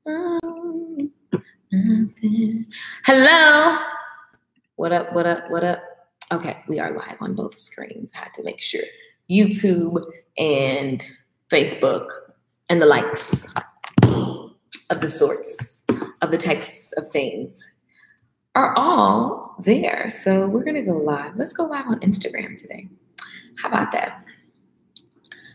Hello. What up? What up? What up? Okay, we are live on both screens. I had to make sure. YouTube and Facebook and the likes of the sorts of the types of things are all there. So we're going to go live. Let's go live on Instagram today. How about that?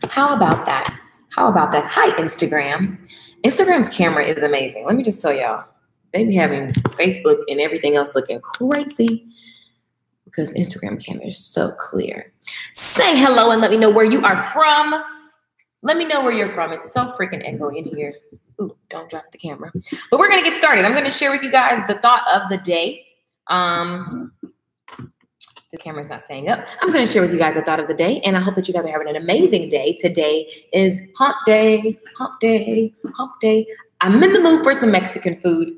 How about that? How about that? Hi, Instagram. Instagram's camera is amazing. Let me just tell y'all, they be having Facebook and everything else looking crazy because Instagram camera is so clear. Say hello and let me know where you are from. Let me know where you're from. It's so freaking echoey in here. Ooh, don't drop the camera. But we're going to get started. I'm going to share with you guys the thought of the day. The camera's not staying up. I'm going to share with you guys a thought of the day, and I hope that you guys are having an amazing day. Today is hump day, hump day, hump day. I'm in the mood for some Mexican food.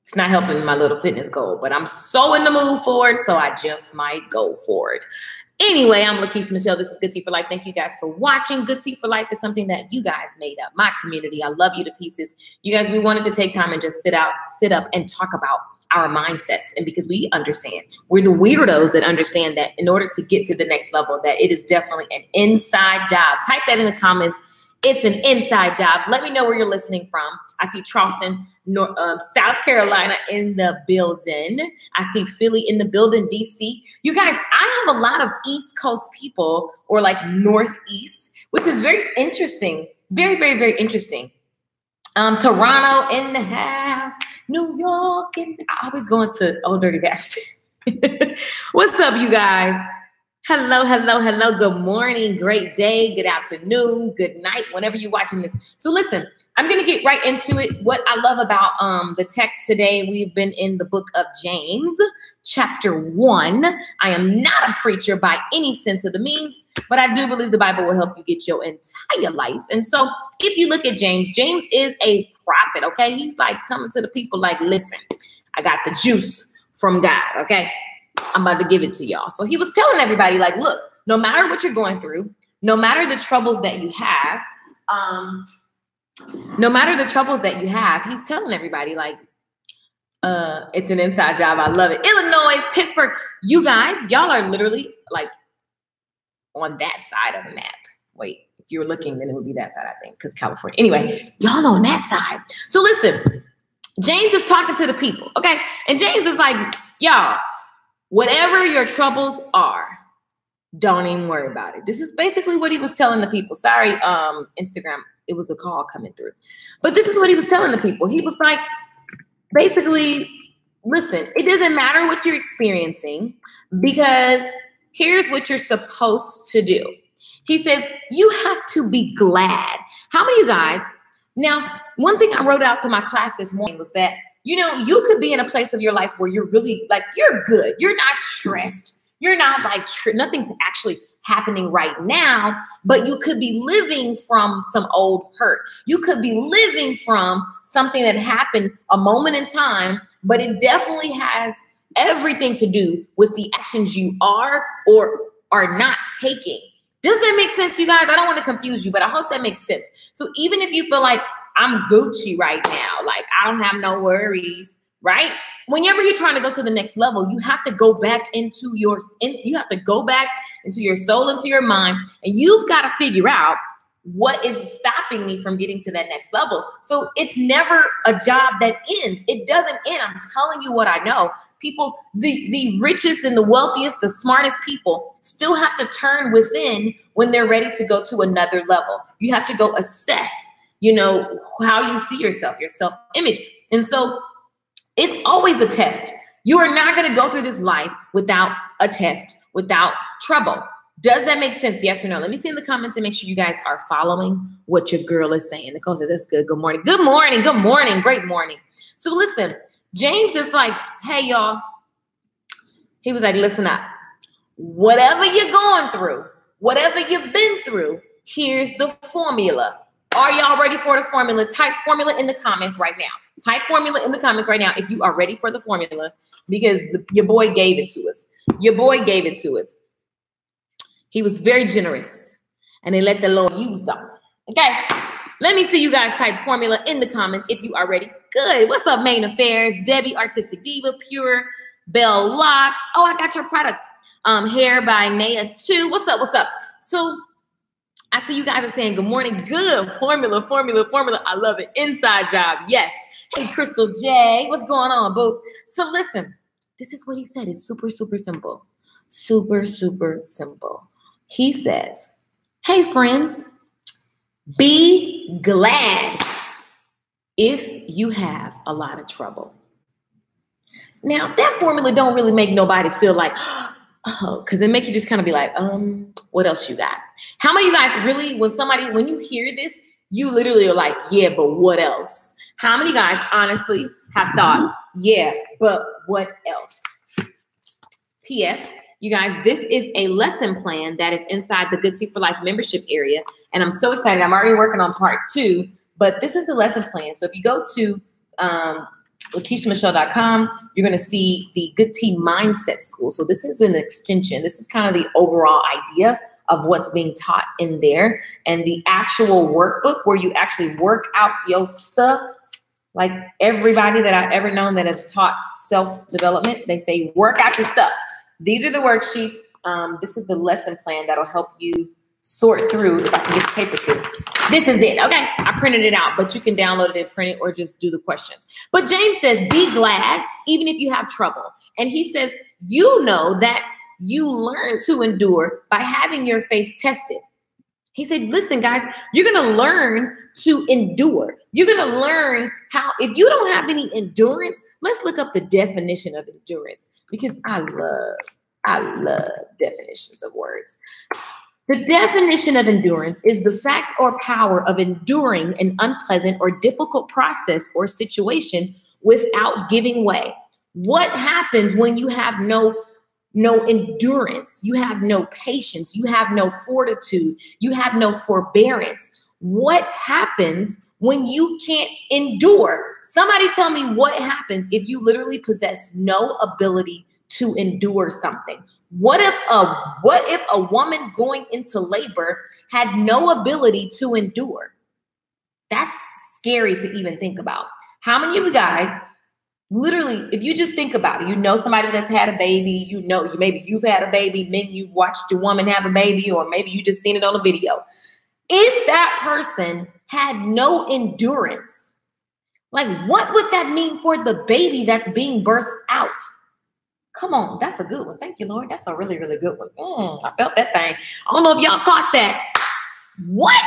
It's not helping my little fitness goal, but I'm so in the mood for it, so I just might go for it. Anyway, I'm Lakeisha Michelle. This is Good Tea for Life. Thank you guys for watching. Good Tea for Life is something that you guys made up. My community. I love you to pieces. You guys, we wanted to take time and just sit up and talk about our mindsets. And because we understand, we're the weirdos that understand that in order to get to the next level, that it is definitely an inside job. Type that in the comments. It's an inside job. Let me know where you're listening from. I see Charleston, South Carolina in the building. I see Philly in the building, DC. You guys, I have a lot of East Coast people, or like Northeast, which is very interesting. Very, very, very interesting. Toronto in the house. New York, and I always go into Old Dirty Bastard. What's up, you guys? Hello, hello, hello. Good morning, great day, good afternoon, good night, whenever you're watching this. So listen, I'm going to get right into it. What I love about the text today, we've been in the book of James, chapter 1. I am not a preacher by any sense of the means, but I do believe the Bible will help you get your entire life. And so if you look at James, James is a prophet, okay? He's like coming to the people like, listen, I got the juice from God, okay? I'm about to give it to y'all. So he was telling everybody like, look, no matter what you're going through, no matter the troubles that you have, he's telling everybody like, it's an inside job. I love it. Illinois, Pittsburgh, you guys, y'all are literally like on that side of the map. Wait, if you were looking, then it would be that side, I think, because California. Anyway, y'all on that side. So listen, James is talking to the people, okay? And James is like, y'all, whatever your troubles are, don't even worry about it. This is basically what he was telling the people. Sorry, Instagram, it was a call coming through. But this is what he was telling the people. He was like, basically, listen, it doesn't matter what you're experiencing because here's what you're supposed to do. He says, you have to be glad. How many of you guys, now, one thing I wrote out to my class this morning was that, you know, you could be in a place of your life where you're really like, you're good. You're not stressed. You're not like, nothing's actually happening right now, but you could be living from some old hurt. You could be living from something that happened a moment in time, but it definitely has everything to do with the actions you are or are not taking. Does that make sense, you guys? I don't want to confuse you, but I hope that makes sense. So even if you feel like I'm Gucci right now, like I don't have no worries, right? Whenever you're trying to go to the next level, you have to go back into your soul, into your mind, and you've got to figure out what is stopping me from getting to that next level. So it's never a job that ends. It doesn't end. I'm telling you what I know. People, the richest and the wealthiest, the smartest people still have to turn within when they're ready to go to another level. You have to go assess, you know, how you see yourself, your self-image. And so it's always a test. You are not going to go through this life without a test, without trouble. Does that make sense? Yes or no? Let me see in the comments and make sure you guys are following what your girl is saying. Nicole says, that's good. Good morning. Good morning. Good morning. Great morning. So listen, James is like, hey, y'all. He was like, listen up. Whatever you're going through, whatever you've been through, here's the formula. Are y'all ready for the formula? Type formula in the comments right now. Type formula in the comments right now if you are ready for the formula, because your boy gave it to us. Your boy gave it to us. He was very generous, and they let the Lord use them. Okay, Let me see you guys type formula in the comments if you are ready. Good. What's up, Main Affairs? Debbie, Artistic Diva, Pure, Bell Locks. Oh, I got your products. Hair by Naya 2. What's up? What's up? So I see you guys are saying good morning. Good. Formula. I love it. Inside job. Yes. Hey, Crystal J. What's going on, boo? So listen, this is what he said. It's super, super simple. Super, super simple. He says, hey, friends, be glad if you have a lot of trouble. Now, that formula don't really make nobody feel like, oh, because it make you just kind of be like, what else you got? How many of you guys really, when you hear this, you literally are like, yeah, but what else? How many guys honestly have thought, yeah, but what else? P.S. You guys, this is a lesson plan that is inside the Good Tea for Life membership area. And I'm so excited. I'm already working on part 2, but this is the lesson plan. So if you go to LakeishaMichelle.com, you're going to see the Good Tea Mindset School. So this is an extension. This is kind of the overall idea of what's being taught in there. And the actual workbook where you actually work out your stuff. Like everybody that I've ever known that has taught self-development, they say, work out your stuff. These are the worksheets. This is the lesson plan that'll help you sort through, if I can get the papers through. This is it. Okay, I printed it out, but you can download it and print it or just do the questions. But James says, be glad even if you have trouble. And he says, you know that you learn to endure by having your faith tested. He said, listen, guys, you're going to learn to endure. You're going to learn how, if you don't have any endurance, let's look up the definition of endurance, because I love definitions of words. The definition of endurance is the fact or power of enduring an unpleasant or difficult process or situation without giving way. What happens when you have no endurance? You have no patience. You have no fortitude. You have no forbearance. What happens when you can't endure? Somebody tell me what happens if you literally possess no ability to endure something. What if a woman going into labor had no ability to endure? That's scary to even think about. How many of you guys, literally, if you just think about it, you know somebody that's had a baby, you know, maybe you've had a baby, maybe you've watched your woman have a baby, or maybe you just seen it on a video. If that person had no endurance, like what would that mean for the baby that's being birthed out? Come on, that's a good one. Thank you, Lord. That's a really, really good one. I felt that thing. I don't know if y'all caught that. What?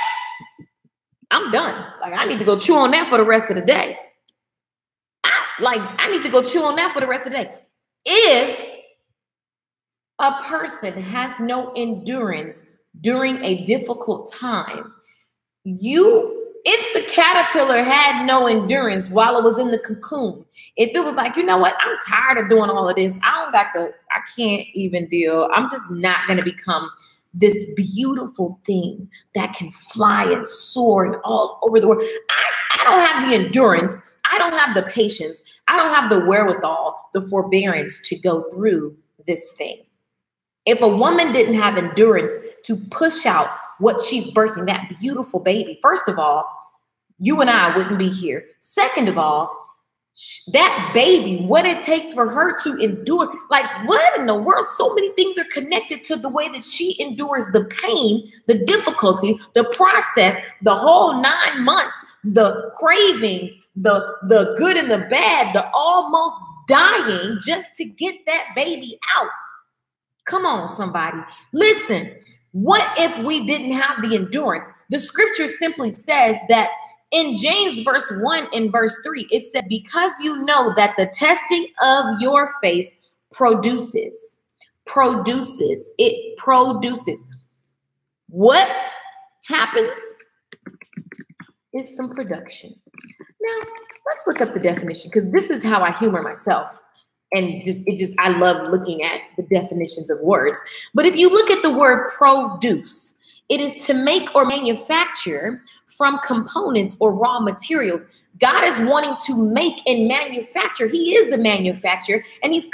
I'm done. Like, I need to go chew on that for the rest of the day. I need to go chew on that for the rest of the day. If a person has no endurance during a difficult time, if the caterpillar had no endurance while it was in the cocoon, if it was like, you know what, I'm tired of doing all of this. I can't even deal. I'm just not going to become this beautiful thing that can fly and soar and all over the world. I don't have the endurance. I don't have the patience. I don't have the wherewithal, the forbearance to go through this thing. If a woman didn't have endurance to push out what she's birthing, that beautiful baby, first of all, you and I wouldn't be here. Second of all, that baby, what it takes for her to endure, like what in the world? So many things are connected to the way that she endures the pain, the difficulty, the process, the whole 9 months, the cravings, the good and the bad, the almost dying just to get that baby out. Come on, somebody. Listen, what if we didn't have the endurance? The scripture simply says that in James verse 1 and verse 3, it said, because you know that the testing of your faith produces. What happens is some production. Now, let's look up the definition, because this is how I humor myself. And I love looking at the definitions of words. But if you look at the word produce, it is to make or manufacture from components or raw materials. God is wanting to make and manufacture. He is the manufacturer, and he's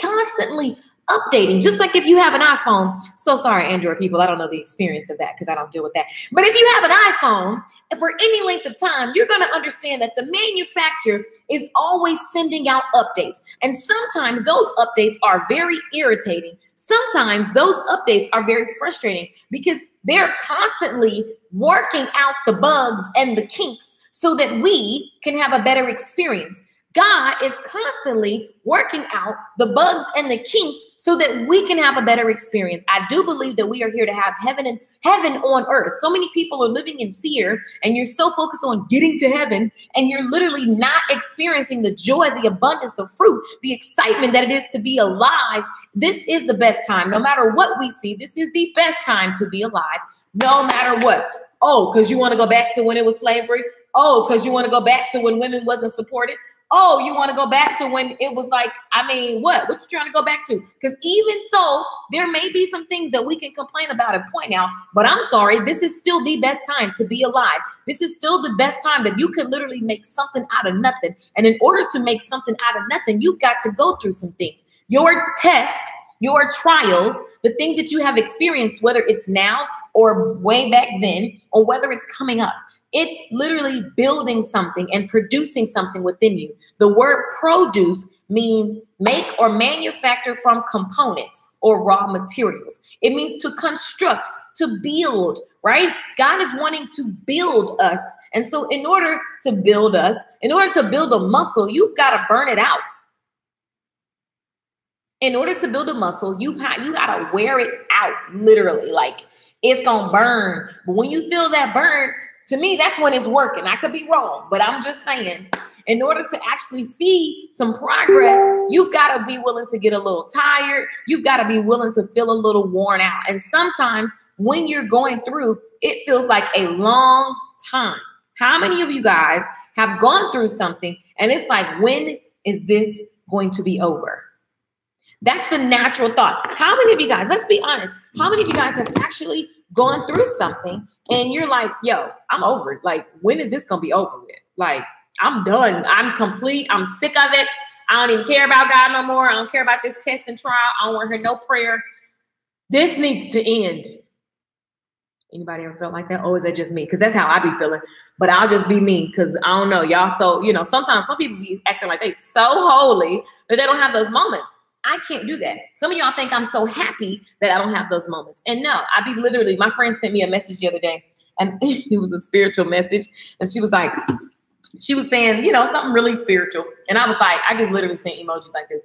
constantly updating, just like if you have an iPhone. So sorry, Android people, I don't know the experience of that because I don't deal with that. But if you have an iPhone, for any length of time, you're going to understand that the manufacturer is always sending out updates. And sometimes those updates are very irritating. Sometimes those updates are very frustrating because they're constantly working out the bugs and the kinks so that we can have a better experience. God is constantly working out the bugs and the kinks so that we can have a better experience. I do believe that we are here to have heaven on earth. So many people are living in fear, and you're so focused on getting to heaven, and you're literally not experiencing the joy, the abundance, the fruit, the excitement that it is to be alive. This is the best time. No matter what we see, this is the best time to be alive, no matter what. Oh, because you want to go back to when it was slavery? Oh, because you want to go back to when women wasn't supported? Oh, you want to go back to when it was like, I mean, what you trying to go back to? Because even so, there may be some things that we can complain about and point out, but I'm sorry, this is still the best time to be alive. This is still the best time that you can literally make something out of nothing. And in order to make something out of nothing, you've got to go through some things. Your tests, your trials, the things that you have experienced, whether it's now or way back then, or whether it's coming up. It's literally building something and producing something within you. The word produce means make or manufacture from components or raw materials. It means to construct, to build, right? God is wanting to build us. And so in order to build us, in order to build a muscle, you've got to burn it out. In order to build a muscle, you got to wear it out, literally. Like, it's going to burn. But when you feel that burn, to me, that's when it's working. I could be wrong, but I'm just saying, in order to actually see some progress, you've got to be willing to get a little tired. You've got to be willing to feel a little worn out. And sometimes when you're going through, it feels like a long time. How many of you guys have gone through something and it's like, when is this going to be over? That's the natural thought. How many of you guys, let's be honest, how many of you guys have actually gone through something and you're like, yo, I'm over it. Like, when is this going to be over with? Like, I'm done. I'm complete. I'm sick of it. I don't even care about God no more. I don't care about this test and trial. I don't want to hear no prayer. This needs to end. Anybody ever felt like that? Or is that just me? Because that's how I be feeling. But I'll just be me because I don't know. Y'all so, sometimes some people be acting like they so holy that they don't have those moments. I can't do that. Some of y'all think I'm so happy that I don't have those moments. And no, I be literally, my friend sent me a message the other day and it was a spiritual message. And she was like, she was saying, something really spiritual. And I was like, I just literally sent emojis like this.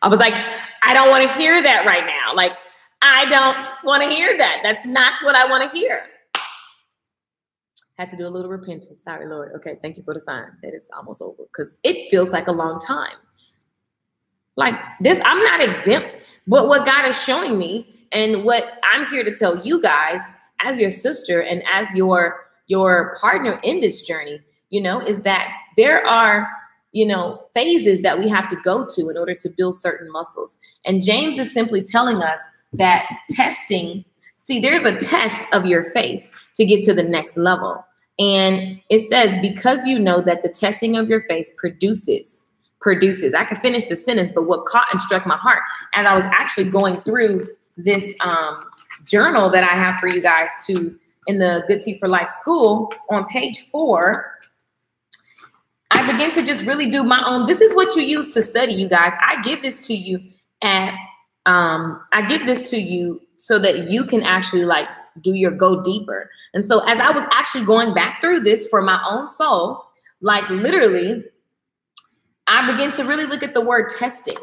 I was like, I don't want to hear that right now. Like, I don't want to hear that. That's not what I want to hear. Had to do a little repentance. Sorry, Lord. Okay, thank you for the sign that it's almost over because it feels like a long time. Like this, I'm not exempt, but what God is showing me and what I'm here to tell you guys as your sister and as your partner in this journey, is that there are, phases that we have to go to in order to build certain muscles. And James is simply telling us that testing, there's a test of your faith to get to the next level. And it says, because you know that the testing of your faith produces. I could finish the sentence, but what caught and struck my heart as I was actually going through this journal that I have for you guys in the Good Tea for Life school on page 4, I began to just really do my own. This is what you use to study, you guys. I give this to you so that you can actually go deeper. And so as I was actually going back through this for my own soul, like literally, I began to really look at the word testing.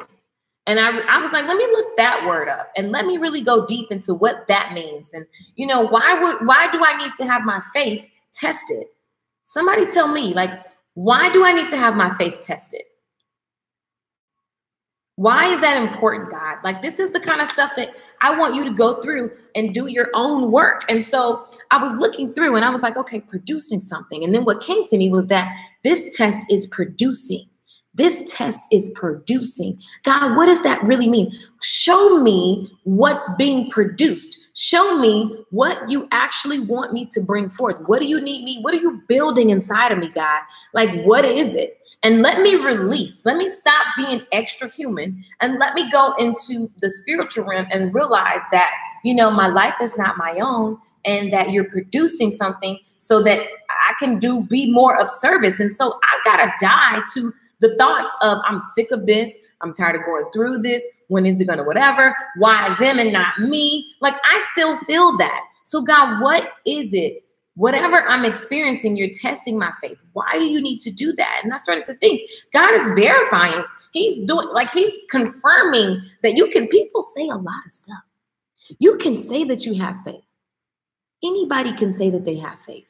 And I was like, let me look that word up and let me really go deep into what that means. And, why do I need to have my faith tested? Somebody tell me, why do I need to have my faith tested? Why is that important, God? This is the kind of stuff that I want you to go through and do your own work. And so I was looking through and I was like, okay, producing something. And then what came to me was that this test is producing. This test is producing. God, what does that really mean? Show me what's being produced. Show me what you actually want me to bring forth. What do you need me? What are you building inside of me, God? Like, what is it? And let me release. Let me stop being extra human and let me go into the spiritual realm and realize that, you know, my life is not my own and that you're producing something so that I can be more of service. And so I gotta die to the thoughts of I'm sick of this. I'm tired of going through this. When is it going to whatever? Why them and not me? Like, I still feel that. So God, what is it? Whatever I'm experiencing, you're testing my faith. Why do you need to do that? And I started to think, God is verifying. He's confirming that people say a lot of stuff. You can say that you have faith. Anybody can say that they have faith.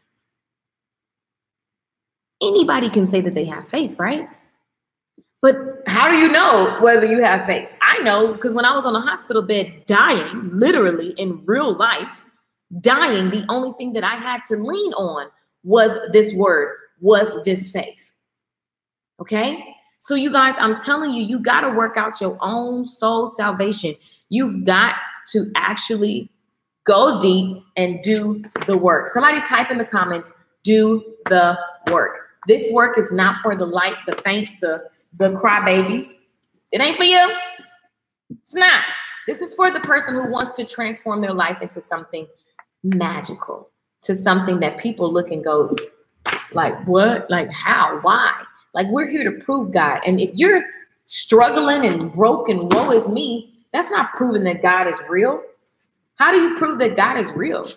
Anybody can say that they have faith, right? But how do you know whether you have faith? I know because when I was on a hospital bed dying, literally in real life, dying, the only thing that I had to lean on was this word, was this faith. Okay? So you guys, I'm telling you, you got to work out your own soul salvation. You've got to actually go deep and do the work. Somebody type in the comments, do the work. This work is not for the light, the faint, the crybabies. It ain't for you. It's not. This is for the person who wants to transform their life into something magical, to something that people look and go, like, what? Like, how? Why? Like, we're here to prove God. And if you're struggling and broken, woe is me, that's not proving that God is real. How do you prove that God is real?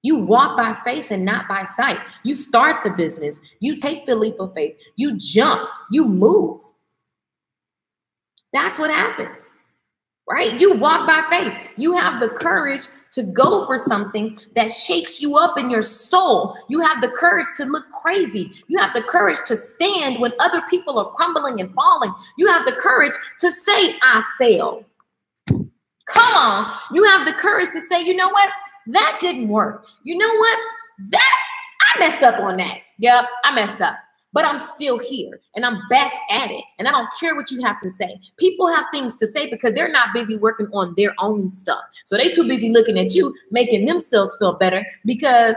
You walk by faith and not by sight. You start the business. You take the leap of faith. You jump. You move. That's what happens, right? You walk by faith. You have the courage to go for something that shakes you up in your soul. You have the courage to look crazy. You have the courage to stand when other people are crumbling and falling. You have the courage to say, I failed. Come on. You have the courage to say, you know what? That didn't work. You know what? I messed up on that. Yep, I messed up. But I'm still here and I'm back at it. And I don't care what you have to say. People have things to say because they're not busy working on their own stuff. So they too busy looking at you, making themselves feel better because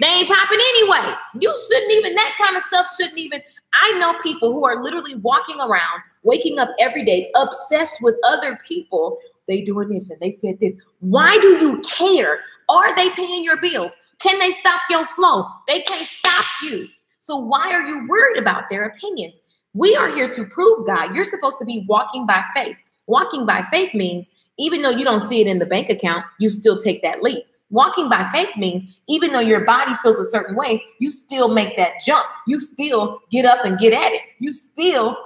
they ain't popping anyway. You shouldn't even, that kind of stuff shouldn't even. I know people who are literally walking around, waking up every day, obsessed with other people. They doing this and they said this. Why do you care? Are they paying your bills? Can they stop your flow? They can't stop you. So why are you worried about their opinions? We are here to prove God. You're supposed to be walking by faith. Walking by faith means even though you don't see it in the bank account, you still take that leap. Walking by faith means even though your body feels a certain way, you still make that jump. You still get up and get at it.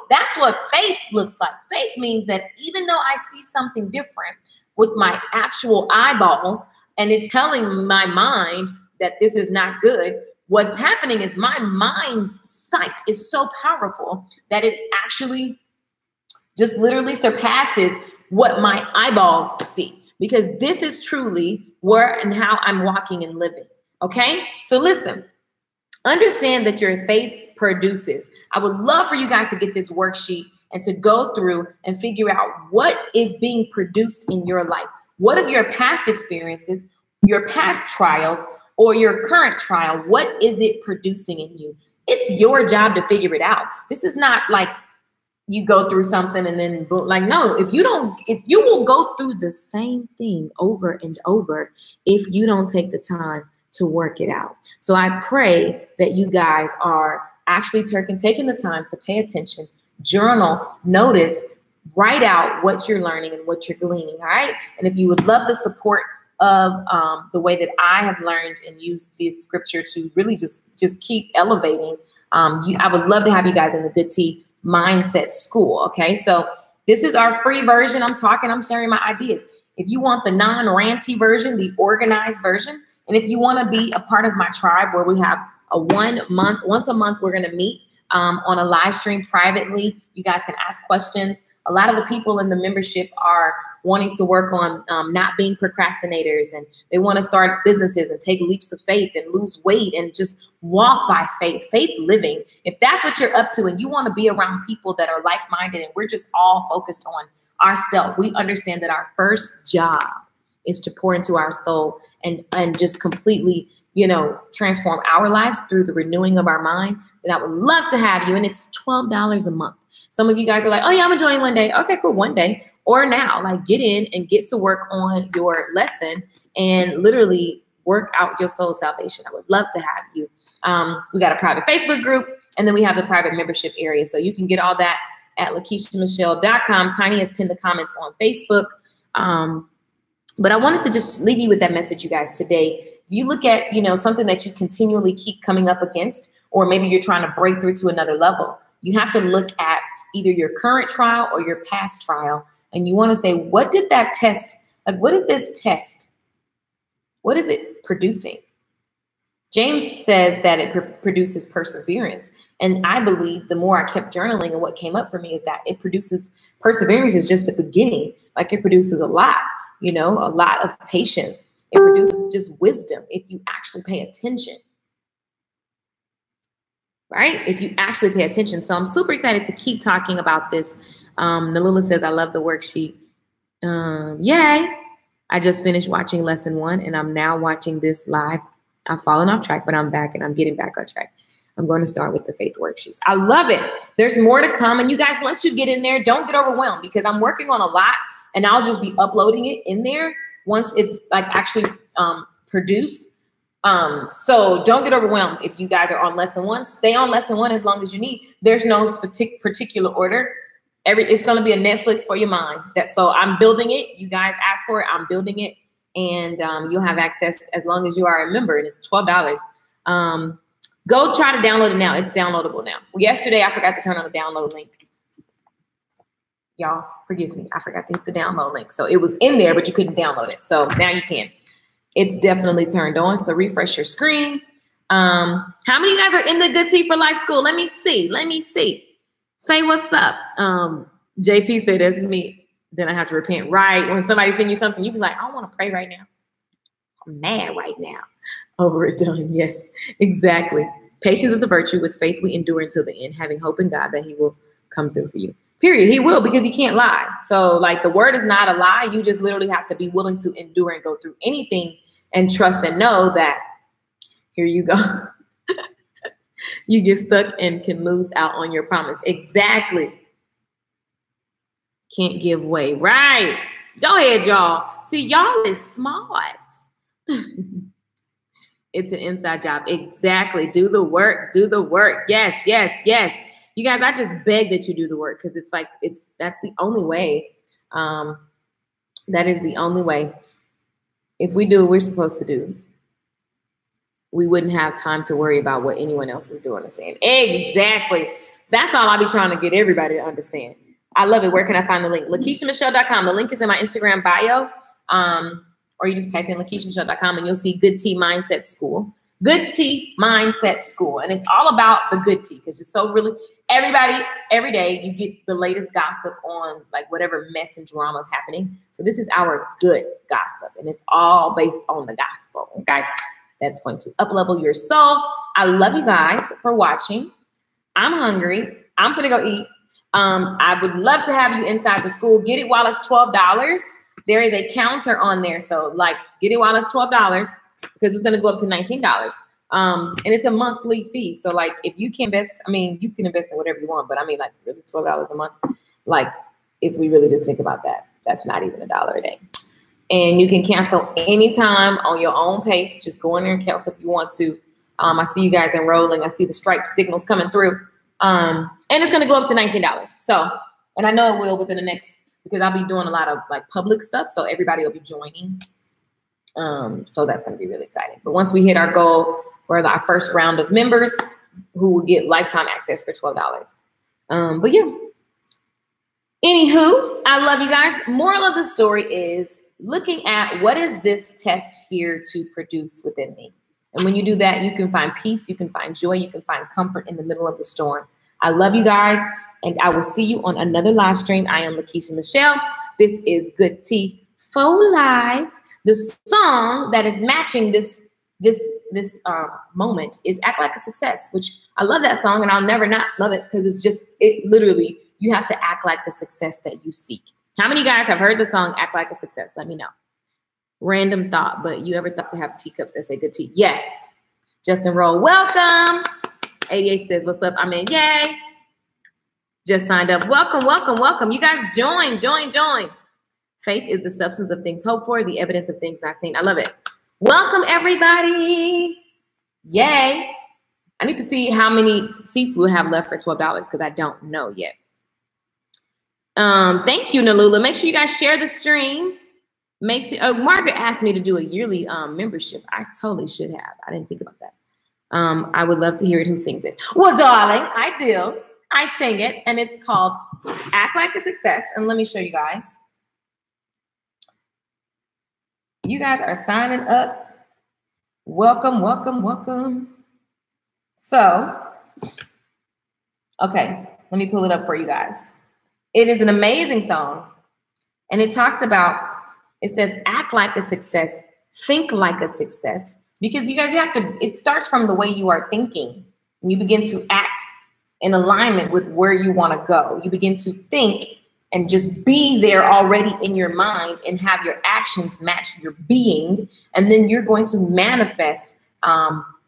That's what faith looks like. Faith means that even though I see something different with my actual eyeballs and it's telling my mind that this is not good, what's happening is my mind's sight is so powerful that it actually just literally surpasses what my eyeballs see. Because this is truly where and how I'm walking and living. Okay? So listen, understand that your faith produces. I would love for you guys to get this worksheet and to go through and figure out what is being produced in your life. What of your past experiences, your past trials, or your current trial, what is it producing in you? It's your job to figure it out. This is not like you go through something and then like, no, if you will go through the same thing over and over if you don't take the time to work it out. So I pray that you guys are actually taking the time to pay attention, journal, notice, write out what you're learning and what you're gleaning. All right. And if you would love the support of the way that I have learned and used this scripture to really just keep elevating, I would love to have you guys in the Good Tea Mindset School. Okay, so this is our free version. I'm sharing my ideas. If you want the non-ranty version, the organized version, and if you want to be a part of my tribe where we have once a month, we're going to meet on a live stream privately. You guys can ask questions. A lot of the people in the membership are wanting to work on not being procrastinators, and they want to start businesses and take leaps of faith and lose weight and just walk by faith, faith living. If that's what you're up to and you want to be around people that are like-minded and we're just all focused on ourselves, we understand that our first job is to pour into our soul and just completely, you know, transform our lives through the renewing of our mind, then I would love to have you. And it's $12 a month. Some of you guys are like, oh yeah, I'm gonna join one day. Okay, cool, one day. Or now, like, get in and get to work on your lesson and literally work out your soul salvation. I would love to have you. We got a private Facebook group, and then we have the private membership area. So you can get all that at LakeishaMichelle.com. Tiny has pinned the comments on Facebook. But I wanted to just leave you with that message, you guys, today. If you look at, you know, something that you continually keep coming up against, or maybe you're trying to break through to another level, you have to look at either your current trial or your past trial. And you want to say, what did that test, like, what is this test? What is it producing? James says that it produces perseverance. And I believe the more I kept journaling, and what came up for me is that it produces perseverance is just the beginning. Like, it produces a lot, you know, a lot of patience. It produces just wisdom if you actually pay attention. Right? If you actually pay attention. So I'm super excited to keep talking about this. Nalula says, I love the worksheet. Yay. I just finished watching lesson 1 and I'm now watching this live. I've fallen off track, but I'm back and I'm getting back on track. I'm going to start with the faith worksheets. I love it. There's more to come. And you guys, once you get in there, don't get overwhelmed because I'm working on a lot and I'll just be uploading it in there once it's like actually produced. So don't get overwhelmed. If you guys are on lesson 1, stay on lesson 1 as long as you need. There's no particular order. It's going to be a Netflix for your mind. So I'm building it. You guys ask for it. I'm building it, and you'll have access as long as you are a member, and it's $12. Go try to download it now. It's downloadable now. Yesterday, I forgot to turn on the download link. Y'all, forgive me. I forgot to hit the download link. So it was in there, but you couldn't download it. So now you can. It's definitely turned on. So refresh your screen. How many of you guys are in the Good Tea for Life School? Let me see. Let me see. Say what's up. JP said that's me. Then I have to repent. Right. When somebody send you something, you be like, I don't want to pray right now. I'm mad right now. Over it done. Yes, exactly. Patience is a virtue. With faith, we endure until the end, having hope in God that he will come through for you. Period. He will, because he can't lie. So like, the word is not a lie. You just literally have to be willing to endure and go through anything and trust and know that here you go. You get stuck and can lose out on your promise. Exactly. Can't give way. Right. Go ahead, y'all. See, y'all is smart. It's an inside job. Exactly. Do the work. Do the work. Yes, yes, yes. You guys, I just beg that you do the work, because it's like, that's the only way. That is the only way. If we do what we're supposed to do, we wouldn't have time to worry about what anyone else is doing or saying. Exactly. That's all I'll be trying to get everybody to understand. I love it. Where can I find the link? LakeishaMichelle.com. The link is in my Instagram bio. Or you just type in LakeishaMichelle.com and you'll see Good Tea Mindset School. Good Tea Mindset School. And it's all about the good tea, because it's so really, everybody, every day you get the latest gossip on like whatever mess and drama is happening. So this is our good gossip, and it's all based on the gospel. Okay. That's going to up-level your soul. I love you guys for watching. I'm hungry. I'm going to go eat. I would love to have you inside the school. Get it while it's $12. There is a counter on there. So like, get it while it's $12, because it's going to go up to $19. And it's a monthly fee. So like, if you can invest, I mean, you can invest in whatever you want, but I mean, like, really $12 a month. Like, if we really just think about that, that's not even $1 a day. And you can cancel anytime on your own pace. Just go in there and cancel if you want to. I see you guys enrolling. I see the Stripe signals coming through. And it's going to go up to $19. So, and I know it will within the next, because I'll be doing a lot of like public stuff. So everybody will be joining. So that's going to be really exciting. But once we hit our goal for our first round of members, who will get lifetime access for $12. But yeah. Anywho, I love you guys. Moral of the story is looking at what is this test here to produce within me. And when you do that, you can find peace, you can find joy, you can find comfort in the middle of the storm. I love you guys, and I will see you on another live stream. I am Lakeisha Michelle. This is Good Tea for Life. The song that is matching this moment is Act Like a Success, which I love that song and I'll never not love it because it literally, you have to act like the success that you seek. How many of you guys have heard the song Act Like a Success? Let me know. Random thought, but you ever thought to have teacups that say good tea? Yes. Justin Roll, welcome. 88 says, what's up? I'm in, yay. Just signed up. Welcome, welcome, welcome. You guys join. Faith is the substance of things hoped for, the evidence of things not seen. I love it. Welcome, everybody. Yay. I need to see how many seats we'll have left for $12 because I don't know yet. Thank you, Nalula. Make sure you guys share the stream. Margaret asked me to do a yearly membership. I totally should have. I didn't think about that. I would love to hear it. Who sings it? Well, darling, I do. I sing it, and it's called Act Like a Success. And let me show you guys. You guys are signing up. Welcome, welcome, welcome. So, okay, let me pull it up for you guys. It is an amazing song, and it talks about, it says, act like a success, think like a success, because you guys, it starts from the way you are thinking, and you begin to act in alignment with where you want to go. You begin to think and just be there already in your mind and have your actions match your being, and then you're going to manifest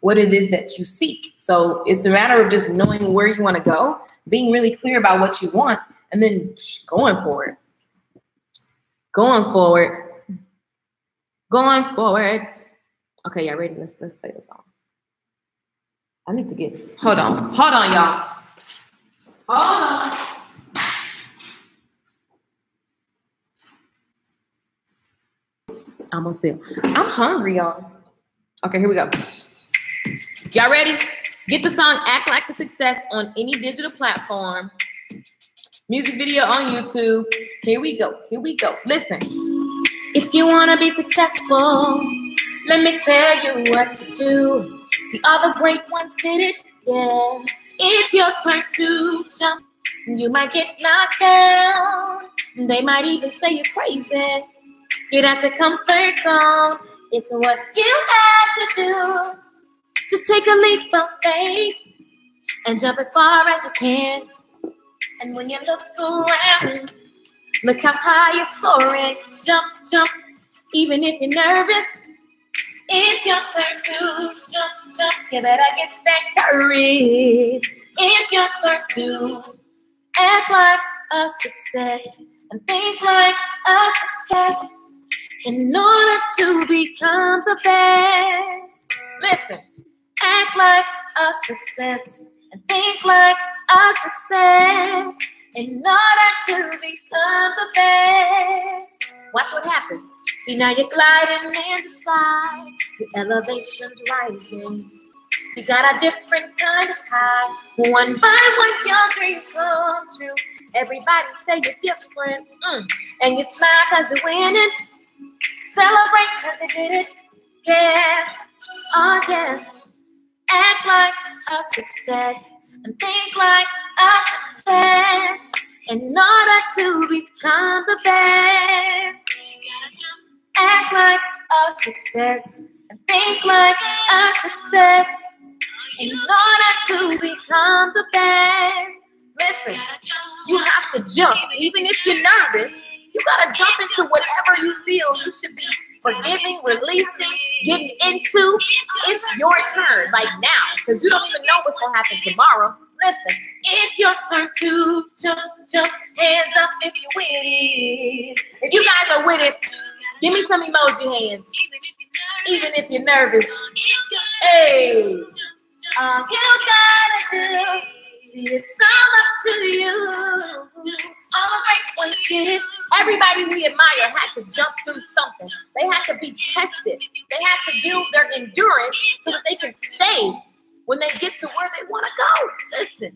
what it is that you seek. So it's a matter of just knowing where you want to go, being really clear about what you want, and then going for it. Going forward. Okay, y'all ready? Let's play the song. I need to get, hold on, y'all. Hold on. I almost feel. I'm hungry, y'all. Okay, here we go. Y'all ready? Get the song Act Like a Success on any digital platform. Music video on YouTube. Here we go. Listen. If you want to be successful, let me tell you what to do. See, all the great ones did it, yeah. It's your turn to jump. You might get knocked down. They might even say you're crazy. Get out the comfort zone. It's what you have to do. Just take a leap of faith and jump as far as you can. And when you look around, look how high you're soaring. Jump, even if you're nervous. It's your turn to jump. You better get that courage. It's your turn to act like a success and think like a success in order to become the best. Listen, act like a success and think like a success in order to become the best. Watch what happens. See, now you're gliding in the sky. Your elevation's rising. You got a different kind of high. One by one, your dreams come true. Everybody say you're different. And you smile because you're winning. Celebrate because you did it. Yeah. Oh, yes. Act like a success and think like a success in order to become the best. Act like a success and think like a success in order to become the best. Listen, you have to jump. Even if you're nervous, you got to jump into whatever you feel you should be forgiving, releasing, getting into. It's your turn, like now, because you don't even know what's going to happen tomorrow. Listen, it's your turn to jump. Hands up if you're with it. If you guys are with it, give me some emoji hands. Even if you're nervous. Hey. You gotta do. See, it's all up to you. All the great ones did it. Everybody we admire had to jump through something. They had to be tested. They had to build their endurance so that they can stay when they get to where they want to go. Listen,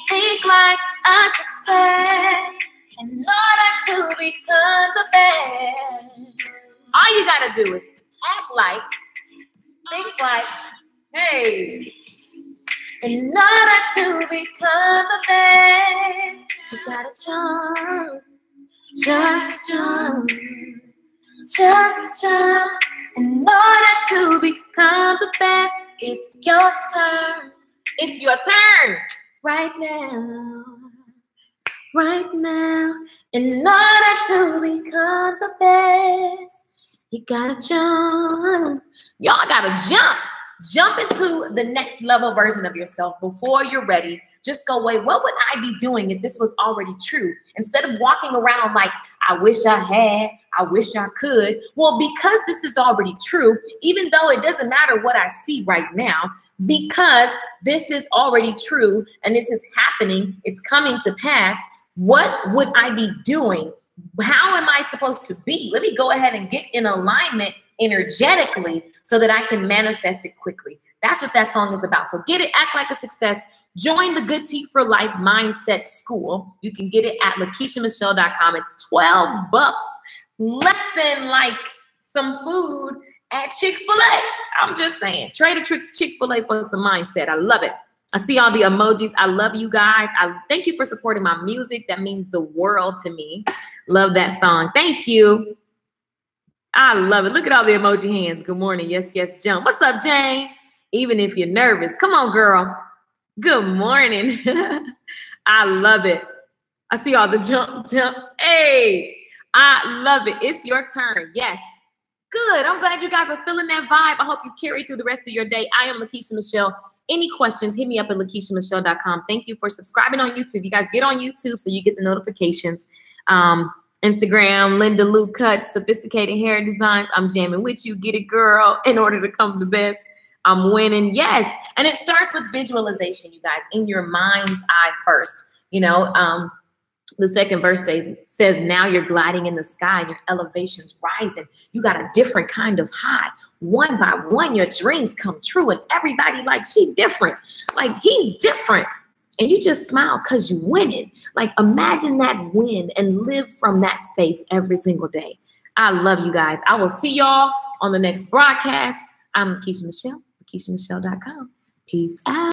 think like a success in order to become the best. All you gotta do is act like, think like, hey. In order to become the best, you gotta jump. Just jump. Just jump. In order to become the best, it's your turn. It's your turn right now. Right now. In order to become the best, you gotta jump. Y'all gotta jump. Jump into the next level version of yourself before you're ready. Just go, wait, what would I be doing if this was already true? Instead of walking around like, I wish I had, I wish I could. Well, because this is already true, even though it doesn't matter what I see right now, because this is already true and this is happening, it's coming to pass, what would I be doing? How am I supposed to be? Let me go ahead and get in alignment energetically so that I can manifest it quickly. That's what that song is about. So get it, act like a success. Join the Good Tea for Life Mindset School. You can get it at LakeishaMichelle.com. It's $12, less than like some food at Chick-fil-A. I'm just saying, trade a Chick-fil-A for some mindset. I love it. I see all the emojis. I love you guys. I thank you for supporting my music. That means the world to me. Love that song. Thank you. I love it. Look at all the emoji hands. Good morning. Yes, yes, jump. What's up, Jane? Even if you're nervous. Come on, girl. Good morning. I love it. I see all the jump. Hey, I love it. It's your turn. Yes. Good. I'm glad you guys are feeling that vibe. I hope you carry through the rest of your day. I am Lakeisha Michelle. Any questions, hit me up at LakeishaMichelle.com. Thank you for subscribing on YouTube. You guys get on YouTube so you get the notifications. Instagram, Linda Lou Cuts, Sophisticated Hair Designs. I'm jamming with you. Get it, girl. In order to come the best, I'm winning. Yes. And it starts with visualization, you guys, in your mind's eye first. You know, the second verse says, now you're gliding in the sky and your elevation's rising. You got a different kind of high. One by one, your dreams come true. And everybody like, she different. Like, he's different. And you just smile because you winning. Like, imagine that win and live from that space every single day. I love you guys. I will see y'all on the next broadcast. I'm Lakeisha Michelle, LakeishaMichelle.com. Peace out.